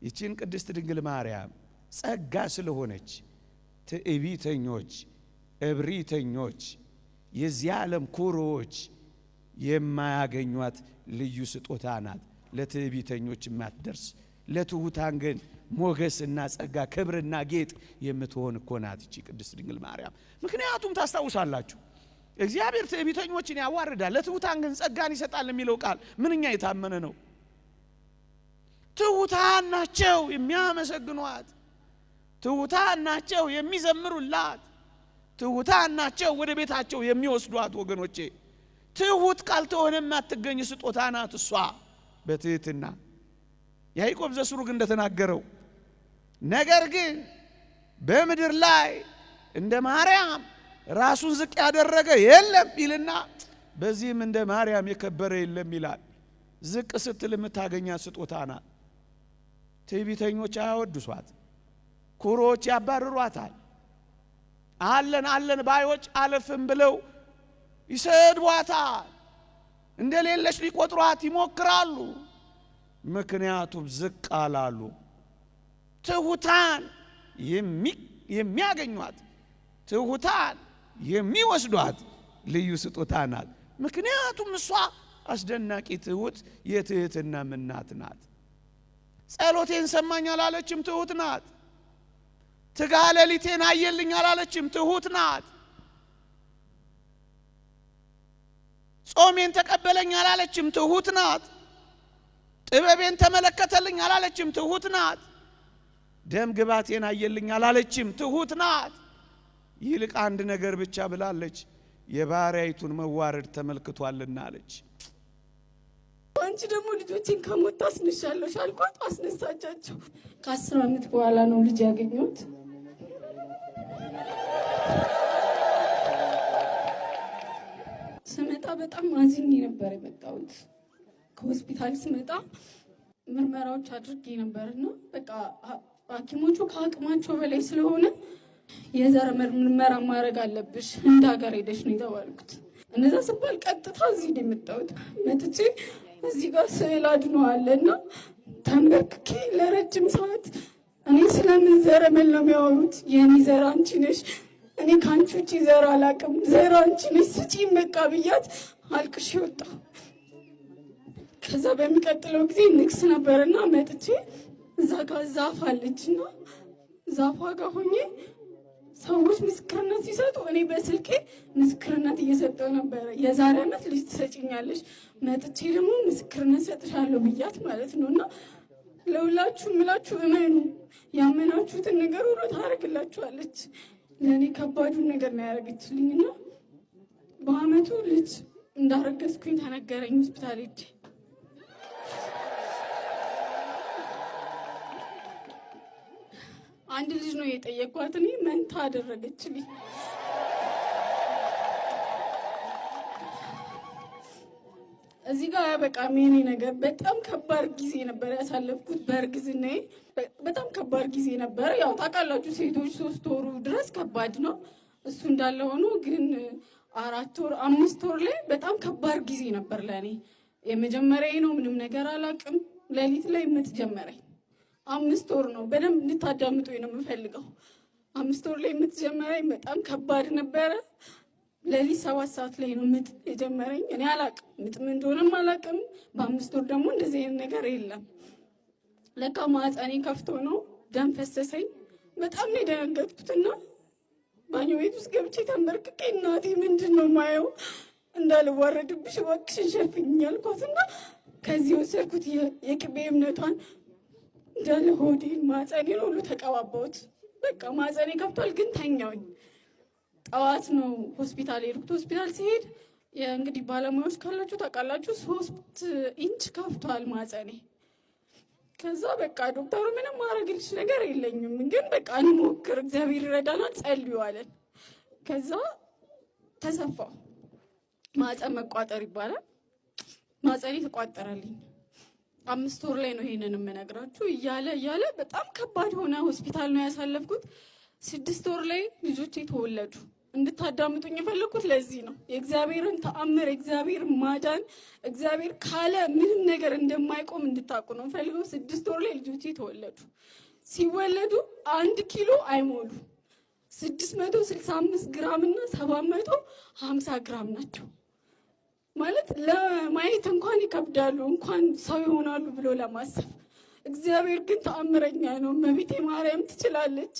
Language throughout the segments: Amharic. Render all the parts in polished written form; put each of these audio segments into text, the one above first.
ይችን ቅድስት ድንግል ማርያም ጸጋ ስለሆነች ትዕቢተኞች እብሪተኞች የዚህ ዓለም ኩሮዎች የማያገኟት ልዩ ስጦታ ናት። ለትዕቢተኞች የማትደርስ ለትሑታን ግን ሞገስና ጸጋ ክብርና ጌጥ የምትሆን እኮ ናት እቺ ቅድስት ድንግል ማርያም። ምክንያቱም ታስታውሳላችሁ እግዚአብሔር ትዕቢተኞችን ያዋርዳል ለትሑታን ግን ጸጋን ይሰጣል የሚለው ቃል ምንኛ የታመነ ነው። ትሑታን ናቸው የሚያመሰግኗት፣ ትሑታን ናቸው የሚዘምሩላት፣ ትሑታን ናቸው ወደ ቤታቸው የሚወስዷት። ወገኖቼ ትሑት ካልተሆነ የማትገኝ ስጦታ ናት እሷ በትህትና። ያዕቆብ ዘስሩግ እንደተናገረው ነገር ግን በምድር ላይ እንደ ማርያም ራሱን ዝቅ ያደረገ የለም ይልና በዚህም እንደ ማርያም የከበረ የለም ይላል። ዝቅ ስትል የምታገኛት ስጦታ ናት። ትዕቢተኞች አያወድሷት፣ ኩሮዎች ያባርሯታል። አለን አለን ባዮች አለፍም ብለው ይሰድቧታል፣ እንደሌለሽ ሊቆጥሯት ይሞክራሉ። ምክንያቱም ዝቅ አላሉ። ትሑታን የሚያገኟት ትሑታን የሚወስዷት ልዩ ስጦታ ናት። ምክንያቱም እሷ አስደናቂ ትሑት የትህትና እናት ናት። ጸሎቴን ሰማኝ አላለችም፣ ትሑት ናት። ትጋሃ ሌሊቴን አየልኝ አላለችም፣ ትሑት ናት። ጾሜን ተቀበለኝ አላለችም፣ ትሑት ናት። ጥበቤን ተመለከተልኝ አላለችም፣ ትሑት ናት። ደም ግባቴን አየልኝ አላለችም፣ ትሑት ናት። ይልቅ አንድ ነገር ብቻ ብላለች፣ የባሪያይቱን መዋረድ ተመልክቷልና አለች። አንቺ ደግሞ ልጆችን ከሞት አስነሻለሁ አልኳት፣ አስነሳቻቸው። ከ10 ዓመት በኋላ ነው ልጅ ያገኘሁት። ስመጣ በጣም አዝኜ ነበር የመጣሁት። ከሆስፒታል ስመጣ ምርመራዎች አድርጌ ነበርና በቃ ሐኪሞቹ ከአቅማቸው በላይ ስለሆነ የዘር ምርመራ ማድረግ አለብሽ እንደ ሀገር ሄደሽ ነው የተባልኩት። እነዛ ስባል ቀጥታ እዚህ ነው የመጣሁት። መጥቼ እዚህ ጋር ስዕል አድኖ አለና ተንበርክኬ ለረጅም ሰዓት እኔ ስለምን ዘረመል ነው የሚያወሩት? የኔ ዘር አንቺ ነሽ፣ እኔ ከአንቺ ውጪ ዘር አላውቅም፣ ዘር አንቺ ነሽ ስጪኝ በቃ ብያት አልቅሼ ወጣሁ። ከዛ በሚቀጥለው ጊዜ ንግስ ነበርና መጥቼ እዛ ጋር ዛፍ አለችና ዛፏ ጋር ሆኜ ሰዎች ምስክርነት ሲሰጡ እኔ በስልኬ ምስክርነት እየሰጠው ነበር። የዛሬ ዓመት ልጅ ትሰጪኛለሽ፣ መጥቼ ደግሞ ምስክርነት ሰጥሻለሁ ብያት ማለት ነውና ለሁላችሁ ምላችሁ እመኑ፣ ያመናችሁትን ነገር ሁሉ ታደርግላችኋለች። ለእኔ ከባዱን ነገር ነው ያደረገችልኝና በአመቱ ልጅ እንዳረገዝኩኝ ተነገረኝ ሆስፒታል ሄጄ። አንድ ልጅ ነው የጠየኳት፣ እኔ መንታ አደረገችልኝ። እዚህ ጋር በቃ ሜኔ ነገር በጣም ከባድ ጊዜ ነበር ያሳለፍኩት። በእርግዝናዬ በጣም ከባድ ጊዜ ነበር። ያው ታውቃላችሁ ሴቶች 3 ወሩ ድረስ ከባድ ነው። እሱ እንዳለ ሆኖ ግን 4 ወር 5 ወር ላይ በጣም ከባድ ጊዜ ነበር ለእኔ። የመጀመሪያዬ ነው፣ ምንም ነገር አላውቅም። ሌሊት ላይ ምጥ ጀመረኝ። 5 ወር ነው። በደንብ እንድታዳምጡኝ ነው የምፈልገው። 5 ወር ላይ ምጥ ጀመረኝ። በጣም ከባድ ነበረ። ሌሊት 7 ሰዓት ላይ ነው ምጥ የጀመረኝ። እኔ አላውቅም፣ ምጥ ምን እንደሆነም አላውቅም። በ5 ወር ደግሞ እንደዚህ አይነት ነገር የለም። ለካ ማህፀኔ ከፍቶ ነው። ደም ፈሰሰኝ። በጣም ነው የደነገጥኩትና ባኞ ቤት ውስጥ ገብቼ ተንበርክኬ እናቴ ምንድን ነው ማየው እንዳልዋረድብሽ እባክሽን ሸፍኝኝ አልኳትና ከዚህ ወሰድኩት የቅቤ እምነቷን እንዳለ ሆዴን ማህፀኔን ሁሉ ተቀባባሁት። በቃ ማህፀኔ ከፍቷል፣ ግን ተኛውኝ። ጠዋት ነው ሆስፒታል ሄድኩት። ሆስፒታል ሲሄድ እንግዲህ ባለሙያዎች ካላችሁ ታውቃላችሁ 3 ኢንች ከፍቷል ማህፀኔ። ከዛ በቃ ዶክተሩ ምንም ማድረግልሽ ነገር የለኝም፣ ግን በቃ እንሞክር እግዚአብሔር ይረዳናል ጸልዩ አለን። ከዛ ተሰፋው። ማህፀን መቋጠር ይባላል። ማህፀኔ ተቋጠረልኝ። 5 ወር ላይ ነው ይሄንን የምነግራችሁ። እያለ በጣም ከባድ ሆነ። ሆስፒታል ነው ያሳለፍኩት። 6 ወር ላይ ልጆቼ ተወለዱ። እንድታዳምጡኝ የፈለኩት ለዚህ ነው። የእግዚአብሔርን ተአምር፣ የእግዚአብሔር ማዳን፣ እግዚአብሔር ካለ ምንም ነገር እንደማይቆም እንድታውቁ ነው ፈልገው። 6 ወር ላይ ልጆቼ ተወለዱ። ሲወለዱ 1 ኪሎ አይሞሉ 665 ግራም እና 750 ግራም ናቸው። ማለት ለማየት እንኳን ይከብዳሉ፣ እንኳን ሰው ይሆናሉ ብሎ ለማሰብ። እግዚአብሔር ግን ተአምረኛ ነው። እመቤቴ ማርያም ትችላለች።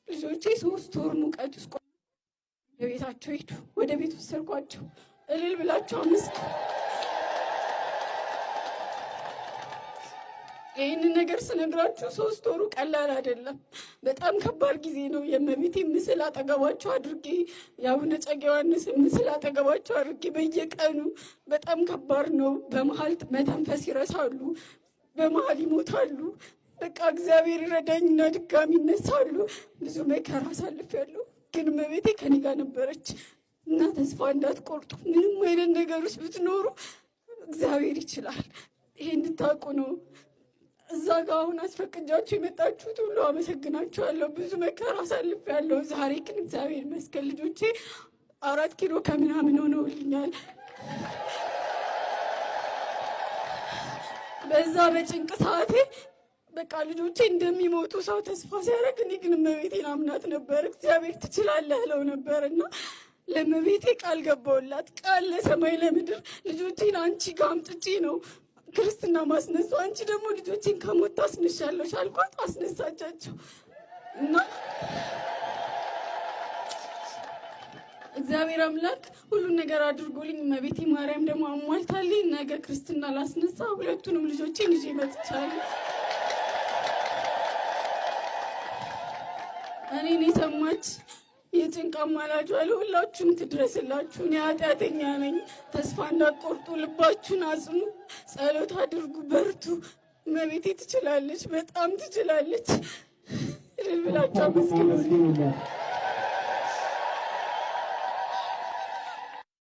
ልጆቼ 3 ወር ሙቀት ውስጥ ወደ ቤታቸው ሄዱ። ወደ ቤት ወሰድኳቸው። እልል ብላቸው አመስግኑ። ይህንን ነገር ስነግራችሁ 3 ወሩ ቀላል አይደለም። በጣም ከባድ ጊዜ ነው። የእመቤቴ ምስል አጠገባቸው አድርጌ፣ የአቡነ እጨጌ ዮሐንስን ምስል አጠገባቸው አድርጌ በየቀኑ በጣም ከባድ ነው። በመሀል መተንፈስ ይረሳሉ፣ በመሀል ይሞታሉ። በቃ እግዚአብሔር ይረዳኝና ድጋሚ ይነሳሉ። ብዙ መከራ አሳልፌያለሁ። ግን እመቤቴ ከኔ ጋር ነበረች እና ተስፋ እንዳትቆርጡ፣ ምንም አይነት ነገር ውስጥ ብትኖሩ እግዚአብሔር ይችላል። ይሄ እንድታውቁ ነው። እዛ ጋር አሁን አስፈቅጃችሁ የመጣችሁት ሁሉ አመሰግናችኋለሁ። ብዙ መከራ አሳልፌያለሁ። ዛሬ ግን እግዚአብሔር ይመስገን ልጆቼ 4 ኪሎ ከምናምን ሆነውልኛል። በዛ በጭንቅ ሰዓቴ በቃ ልጆቼ እንደሚሞቱ ሰው ተስፋ ሲያደርግ፣ እኔ ግን እመቤቴን አምናት ነበር። እግዚአብሔር ትችላለህ እለው ነበር እና ለእመቤቴ ቃል ገባሁላት። ቃል ለሰማይ ለምድር ልጆቼን አንቺ ጋር አምጥቼ ነው ክርስትና ማስነሱ። አንቺ ደግሞ ልጆቼን ከሞት ታስነሻለሽ አልኳት። አስነሳቻቸው እና እግዚአብሔር አምላክ ሁሉን ነገር አድርጎልኝ እመቤቴ ማርያም ደግሞ አሟልታልኝ ነገ ክርስትና ላስነሳ ሁለቱንም ልጆቼን ይዤ መጥቻለሁ። እኔን የሰማች የጭንቅ አማላጇ ለሁላችሁም ትድረስላችሁ። እኔ ኃጢአተኛ ነኝ። ተስፋ እንዳትቆርጡ፣ ልባችሁን አጽኑ፣ ጸሎት አድርጉ፣ በርቱ። እመቤቴ ትችላለች፣ በጣም ትችላለች። እልል ብላችሁ አመስግኑ።